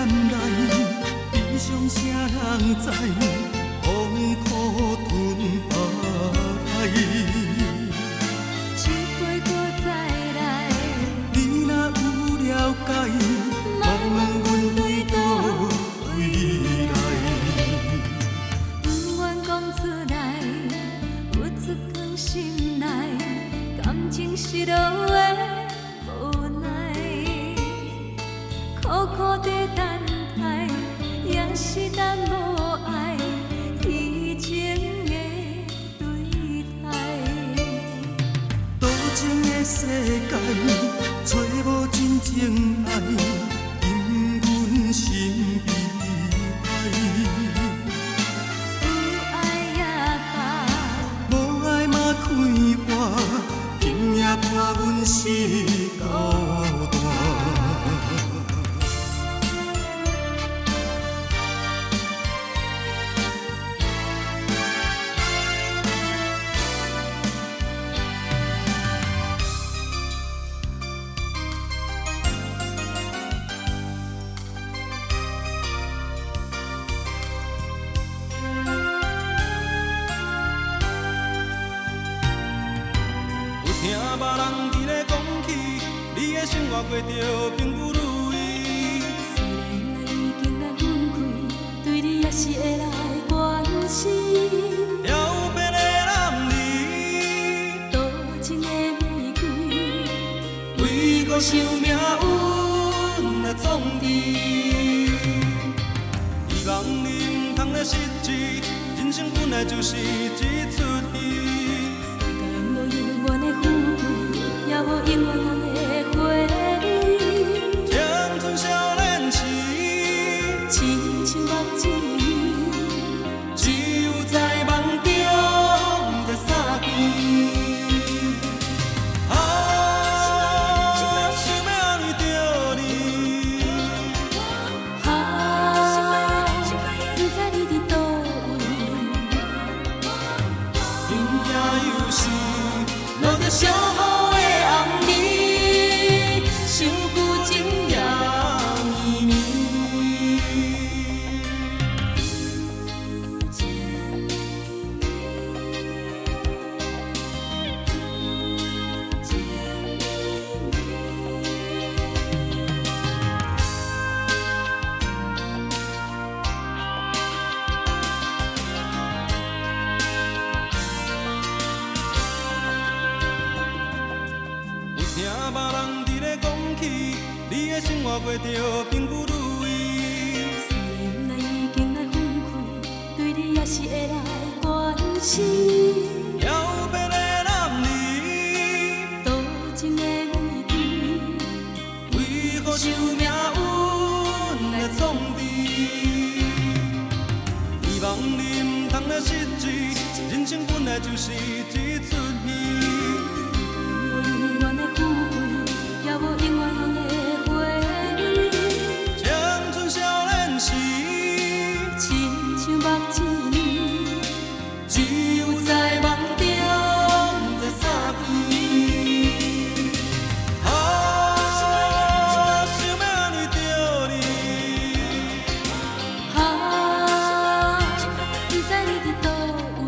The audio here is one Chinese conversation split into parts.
来，悲伤啥人知？风苦吞下来，一回搁再来，你若有了解，莫问阮对倒位来。不愿讲出来，有出藏心内，感情失落的无奈，苦苦地等待，也是等无爱。以前的对待，多情的世界，找无真正爱，因阮心悲哀。有爱也罢，无爱嘛开活，今夜伴阮死孤单。听别人伫咧讲起，你的生活过着并不如意。虽然我已经来分开，对你也是会来关心。了别的男儿，多情的玫瑰，为何想命运来创治？希望你毋通来失志，人生本来就是一出戏。无永远的富贵，也无永远的回忆。青春少年时，亲像目睭，只有在梦中在相见。啊，想要安慰着你，不知你伫倒位，因也有时落着伤雨的红暝，想旧情也绵绵。有听别人伫咧讲起，你的生活过着并不如意。虽然咱已经来分开，对你也是会来关心。了别的男儿，多情的玫瑰，为何受命运来创治？希望你毋通来失志，人生本来就是一出戏。无永远的富贵，也无永远的回忆。青春少年时，亲像目睭，只有在梦中在相见。啊，想要安慰着你，不知你伫倒位，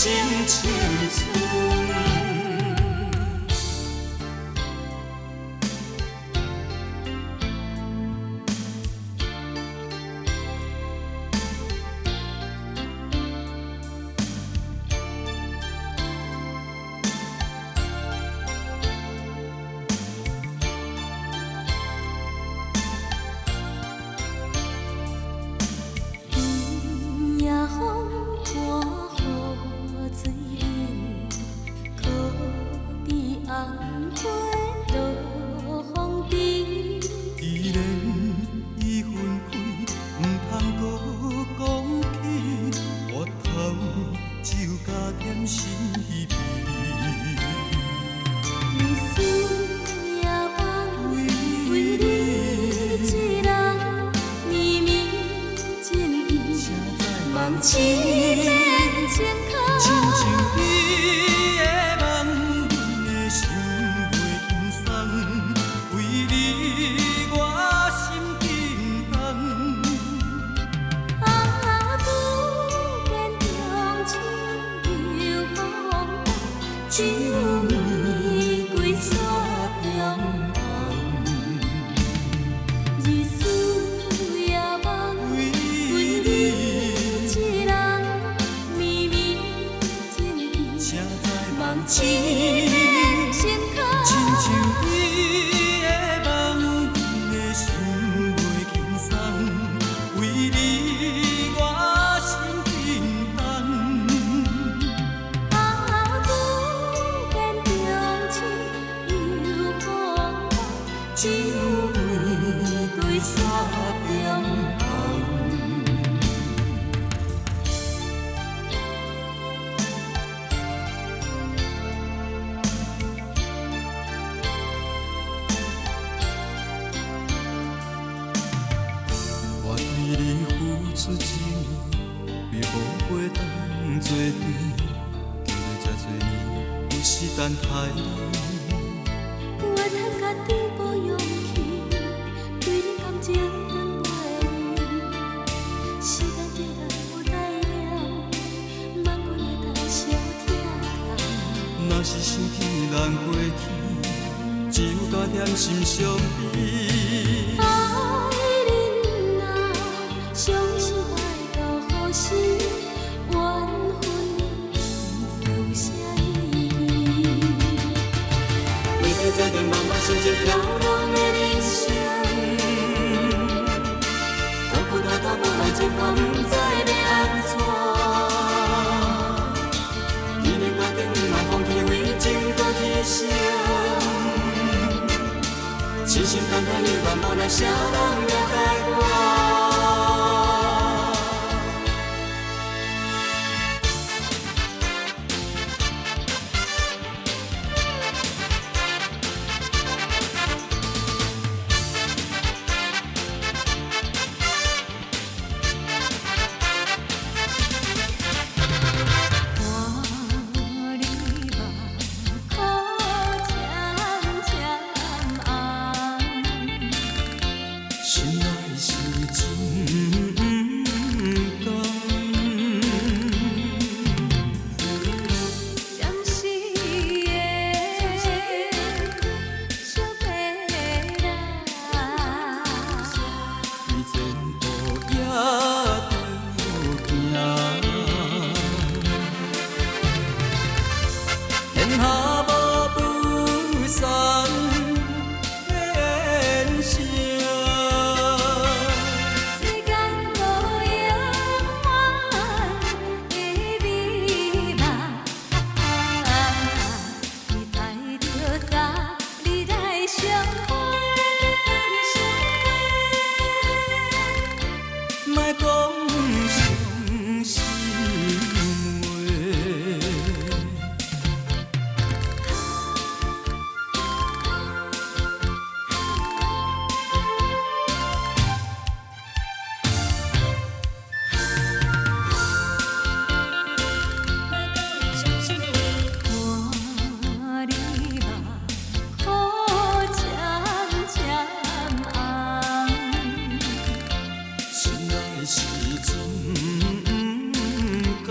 心像春。夜风看雨水冷，可比红花落风尘。既然已分开，毋通搁讲起，我头就加点心味。日思夜梦，为你一人绵绵情意，梦痴变情空。亲像你的梦，阮的心袂轻松，为你我心叮当。不见中情又风动，只有玫瑰雪中红。日思夜梦，为你一人绵绵情意，谁知梦痴变成空。亲像你的梦，阮的心袂轻松，为你我心叮当。不见中情又风动，只有玫瑰雪中红。我对你付出情，为何袂当作对？经过这多年，有时等待你。我趁家己无勇气，对你感情难袂离。时间对咱有代念，万阮会当相疼。若是想起咱过去，只有加点心伤悲。爱人啊，相信爱到何时，缘分有啥意义？为着这个茫茫心情飘浪的人生，孤孤单单无人情况，不知要安怎。既然决定莫放弃，为情搁牺牲，痴心等待永远无奈，谁人了解我？看你目眶渐渐红，心内是真甘。暂时的小白人。你前途也着行，天下无不散的声。世间无永远的美梦，期待着早日来相会。莫讲伤心看你目眶渐渐红，心内是真甘。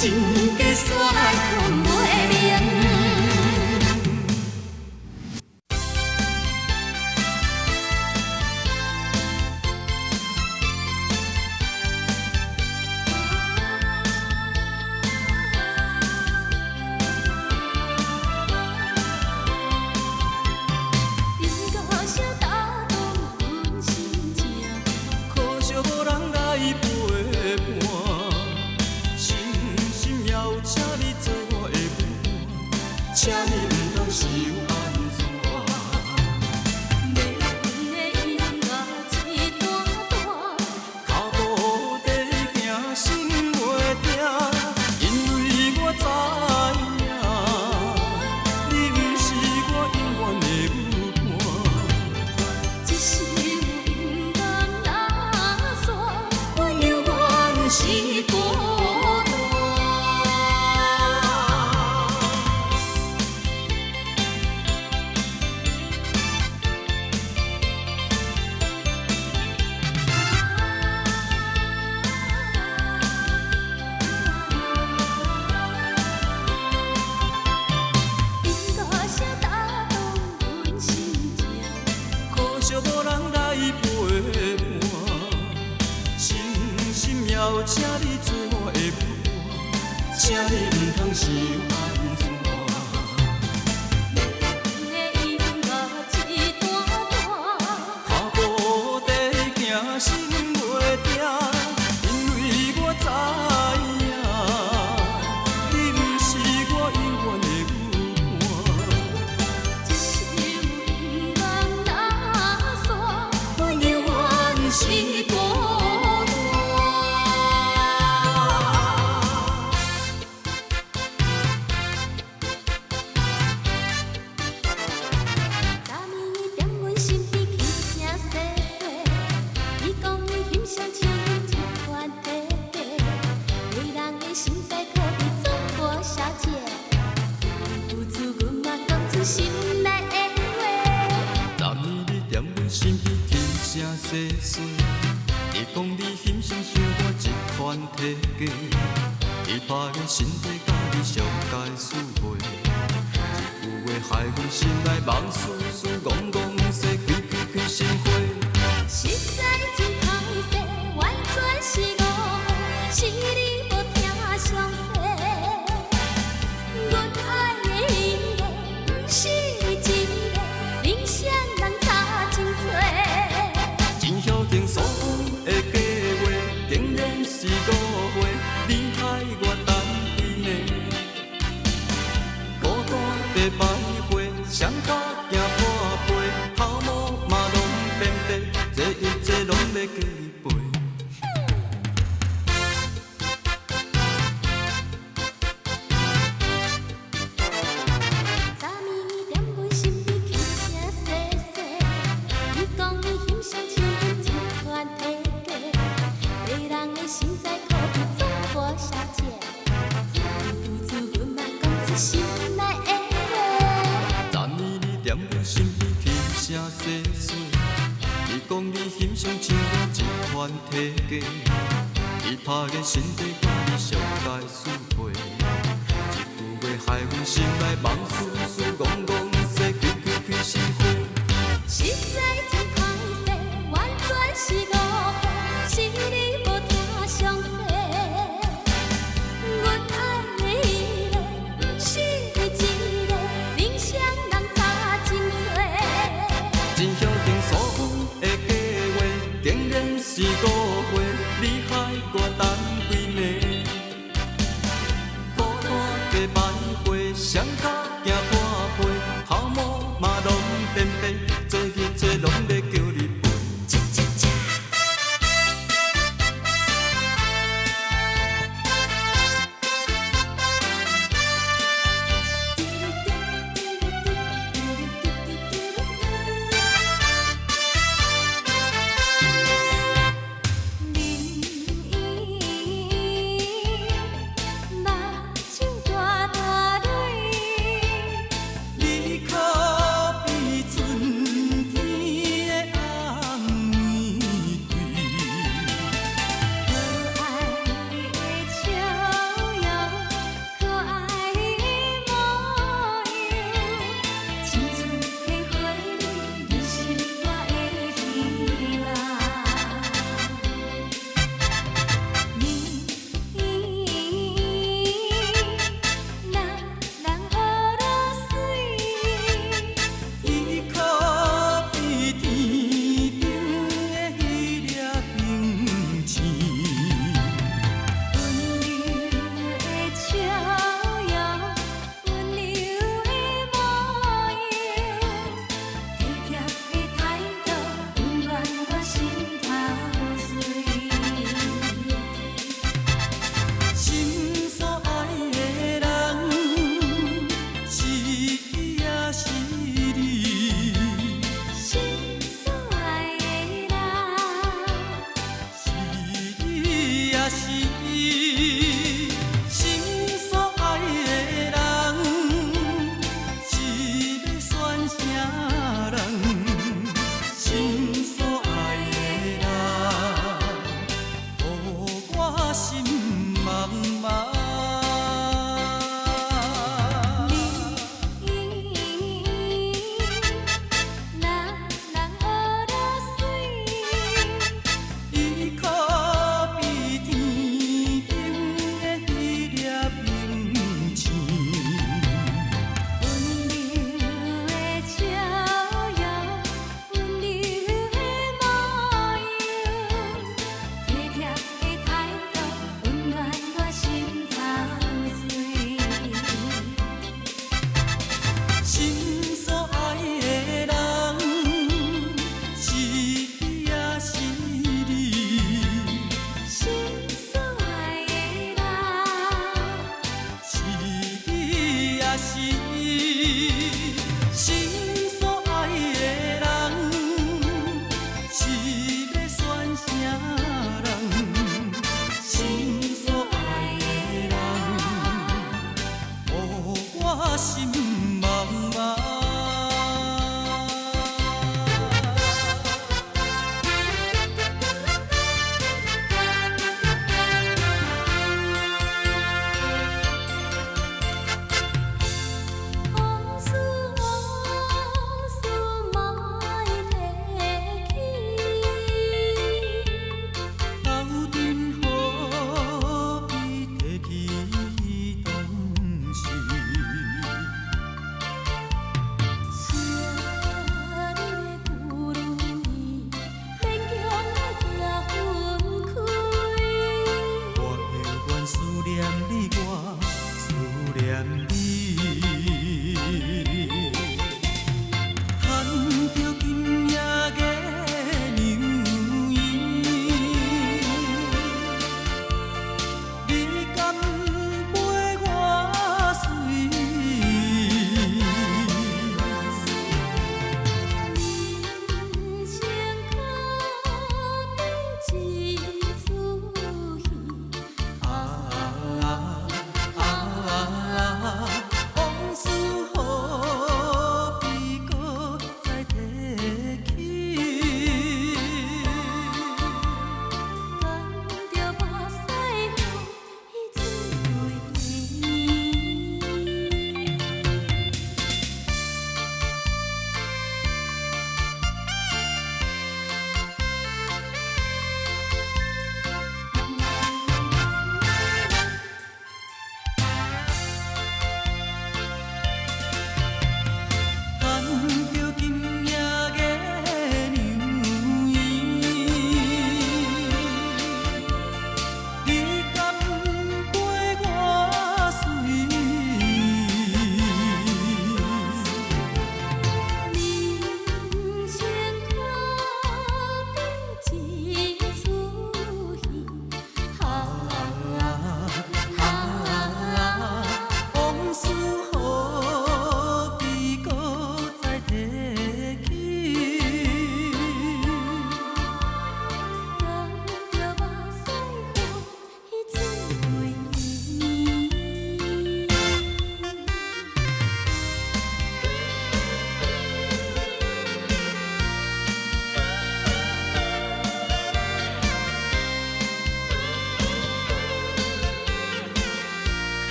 真假煞来分袂明。请你唔通是有安怎？迷魂的音乐一段段，脚步在行，心袂定，因为我知影，你毋是我永远的舞伴。一世有缘人打散，我永远是孤单。无人来陪伴，深深要请你做我的舞伴，请你唔通是有安怎？迷魂的音乐一段段，脚步在行，心袂定，因为我知影，你毋是我永远的舞伴。一世有缘人打散，我永远是孤单。昨暝伊踮阮身边轻声细细，伊讲伊欣赏像阮一款体格，迷人的心在靠伫总无小姐，有次阮嘛讲出心内的话。昨暝你踮阮身边轻声细细，你讲你欣赏像我一款体格，伊拍个身体甲你上界私会，一句话害阮心内梦丝丝戆戆细，开心花。实在真歹势，完全是误会，是你无听详细。阮爱的伊个，不是一个，明显人差真多。真晓听所讲的假话，竟然是误会，你害我等几年，孤单地徘徊，双脚行破背，头毛嘛拢变白，这一切拢要加倍。昨暝伊踮阮身边轻声细细，伊讲伊欣赏像阮一款体格，迷人的心在靠伫总无小姐，有次阮嘛讲出心内的话。昨暝你踮阮身边轻声细细，你讲你欣赏像我一款体格，伊拍个身体甲你上界私会，一句话害阮心内梦丝丝戆戆细，开心花。实在真歹势，完全是误会，是你无听详细。阮爱的伊个，不是一个，明显人差真多。真晓听所讲的假话，竟然是误会，你害我等几暝，孤单地徘徊，双脚行破背，头是心所爱的人，是要选啥人？心所爱的人，予我心茫茫。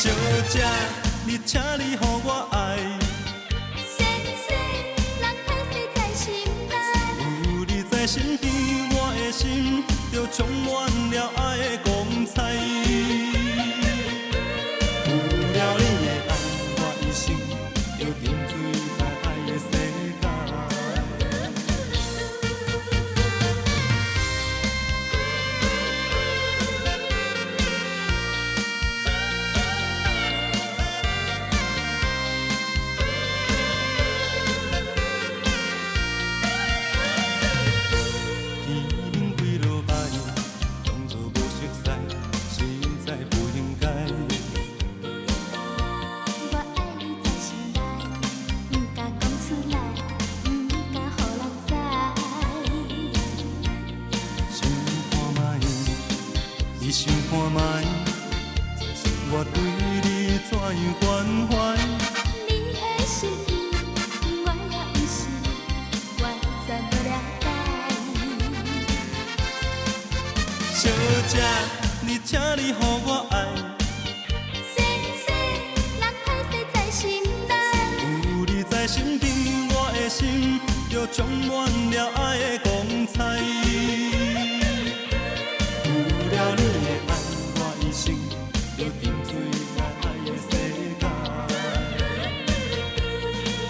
小姐，你请你予我爱，细细人歹势在心内，有你在身边，我的心就充满了爱的光彩。有了你的爱，我一生就沉醉在爱的世界。你想看覓，我对你怎样关怀？你的心意，我也不是完全不了解。小姐，你请你予我爱，细细人歹势在心内，有你在身边，我的心就充满了爱的光彩。有了你的爱，我一生就沉醉在爱的世界。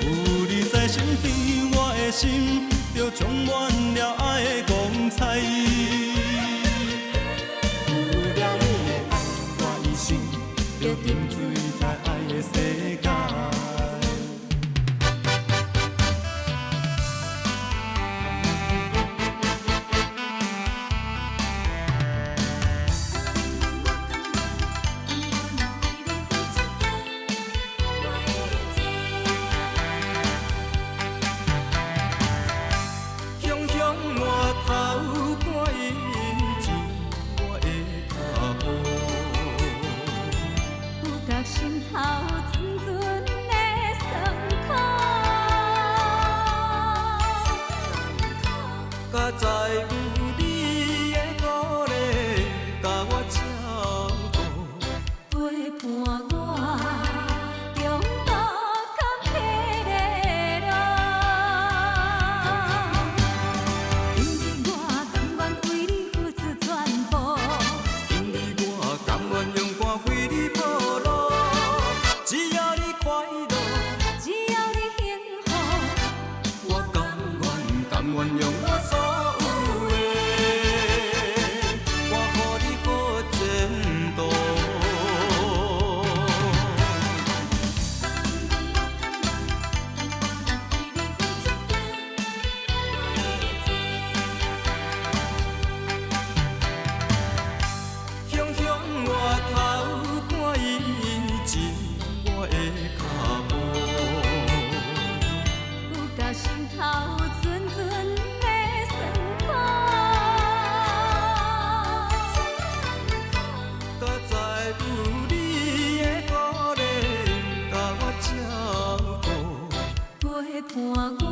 有你在身边，我的心就充满了爱的光彩。有了你的爱，我一生就沉醉在爱的世界。雄雄我头看伊前我的脚步，有到心头阵阵的酸苦。甲在有你的鼓励，甲我照顾。陪伴我中途坎坷的路，今日我甘愿为你付出全部，今日我甘愿用肝为你铺路，只要你快乐，只要你幸福，我甘愿用我所有的，我予你好前途。雄雄我头看伊前我的脚步，有到心头阵阵的酸苦。甲在有你的鼓励，甲我照顾。陪伴我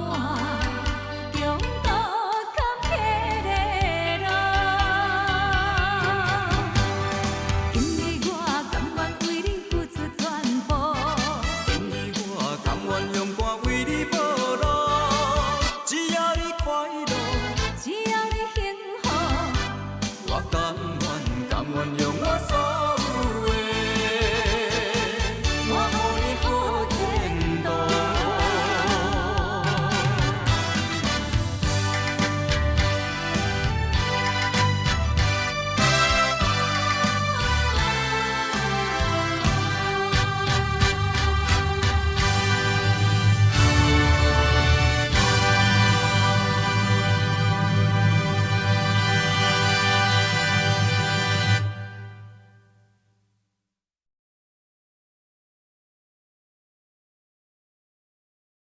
中途坎坷的路，今日我甘愿为你付出全部，今日我甘愿用肝为你铺路，只要你快乐，只要你幸福，我甘愿用。